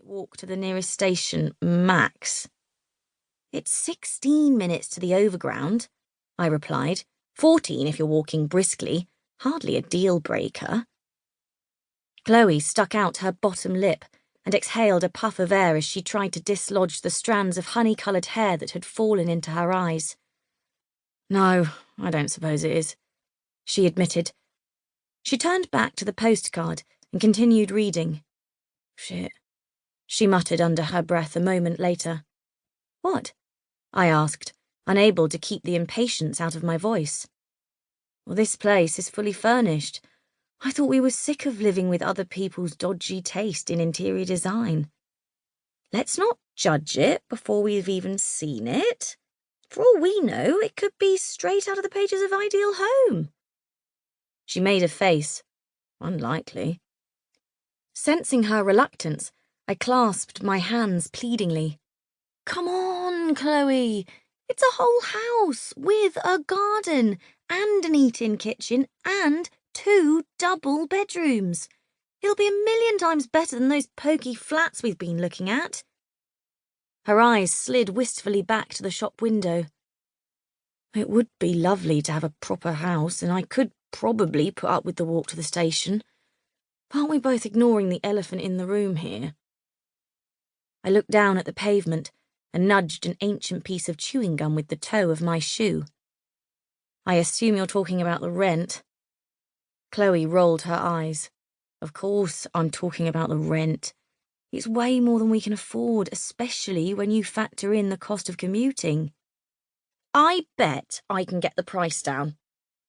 walk to the nearest station, max. It's 16 minutes to the overground, I replied. 14 if you're walking briskly. Hardly a deal breaker. Chloe stuck out her bottom lip and exhaled a puff of air as she tried to dislodge the strands of honey-coloured hair that had fallen into her eyes. No, I don't suppose it is, she admitted. She turned back to the postcard and continued reading. Shit, she muttered under her breath a moment later. What? I asked, unable to keep the impatience out of my voice. Well, this place is fully furnished. I thought we were sick of living with other people's dodgy taste in interior design. Let's not judge it before we've even seen it. For all we know, it could be straight out of the pages of Ideal Home. She made a face. Unlikely. Sensing her reluctance, I clasped my hands pleadingly. Come on, Chloe. It's a whole house with a garden and an eat-in kitchen and 2 double bedrooms. It'll be 1,000,000 times better than those poky flats we've been looking at. Her eyes slid wistfully back to the shop window. It would be lovely to have a proper house, and I could probably put up with the walk to the station. Aren't we both ignoring the elephant in the room here? I looked down at the pavement and nudged an ancient piece of chewing gum with the toe of my shoe. I assume you're talking about the rent. Chloe rolled her eyes. Of course I'm talking about the rent. It's way more than we can afford, especially when you factor in the cost of commuting. I bet I can get the price down,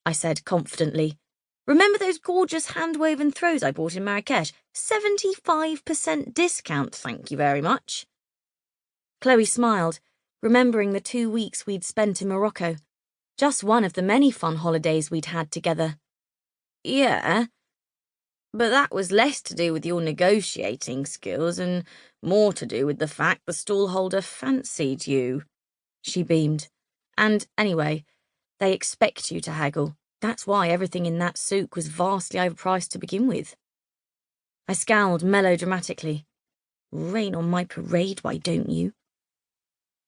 I said confidently. Remember those gorgeous hand-woven throws I bought in Marrakesh? 75% discount, thank you very much. Chloe smiled, remembering the 2 weeks we'd spent in Morocco. Just one of the many fun holidays we'd had together. Yeah, but that was less to do with your negotiating skills and more to do with the fact the stallholder fancied you. She beamed. And anyway, they expect you to haggle. That's why everything in that souk was vastly overpriced to begin with. I scowled melodramatically. Rain on my parade, why don't you?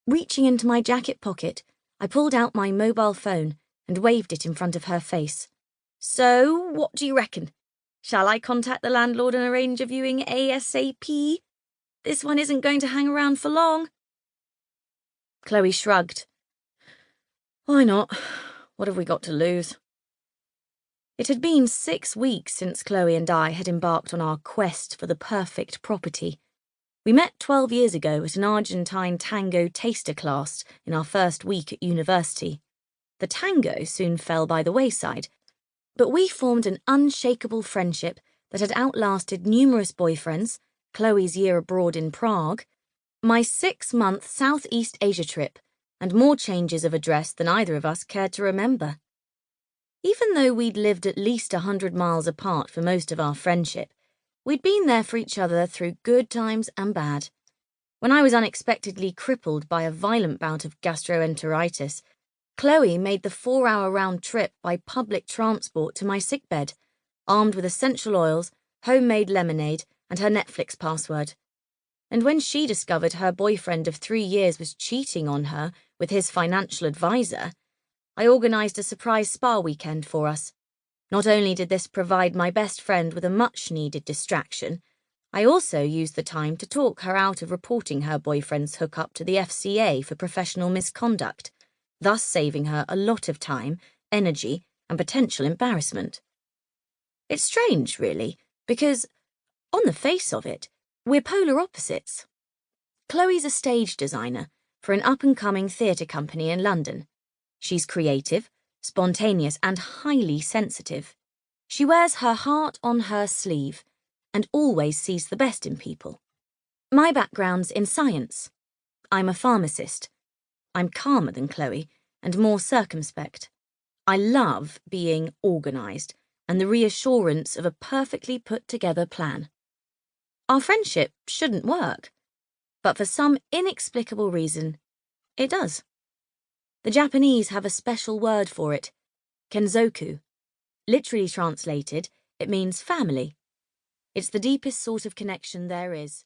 Reaching into my jacket pocket, I pulled out my mobile phone and waved it in front of her face. So, what do you reckon? Shall I contact the landlord and arrange a viewing ASAP? This one isn't going to hang around for long. Chloe shrugged. Why not? What have we got to lose? It had been 6 weeks since Chloe and I had embarked on our quest for the perfect property. We met 12 years ago at an Argentine tango taster class in our first week at university. The tango soon fell by the wayside, but we formed an unshakable friendship that had outlasted numerous boyfriends, Chloe's year abroad in Prague, my 6-month Southeast Asia trip, and more changes of address than either of us cared to remember. Even though we'd lived at least 100 miles apart for most of our friendship, we'd been there for each other through good times and bad. When I was unexpectedly crippled by a violent bout of gastroenteritis, Chloe made the 4-hour round trip by public transport to my sickbed, armed with essential oils, homemade lemonade, and her Netflix password. And when she discovered her boyfriend of 3 years was cheating on her with his financial advisor, I organised a surprise spa weekend for us. Not only did this provide my best friend with a much-needed distraction, I also used the time to talk her out of reporting her boyfriend's hookup to the FCA for professional misconduct, thus saving her a lot of time, energy, and potential embarrassment. It's strange, really, because, on the face of it, we're polar opposites. Chloe's a stage designer for an up-and-coming theatre company in London. She's creative, spontaneous, and highly sensitive. She wears her heart on her sleeve and always sees the best in people. My background's in science. I'm a pharmacist. I'm calmer than Chloe and more circumspect. I love being organised and the reassurance of a perfectly put-together plan. Our friendship shouldn't work, but for some inexplicable reason, it does. The Japanese have a special word for it, kenzoku. Literally translated, it means family. It's the deepest sort of connection there is.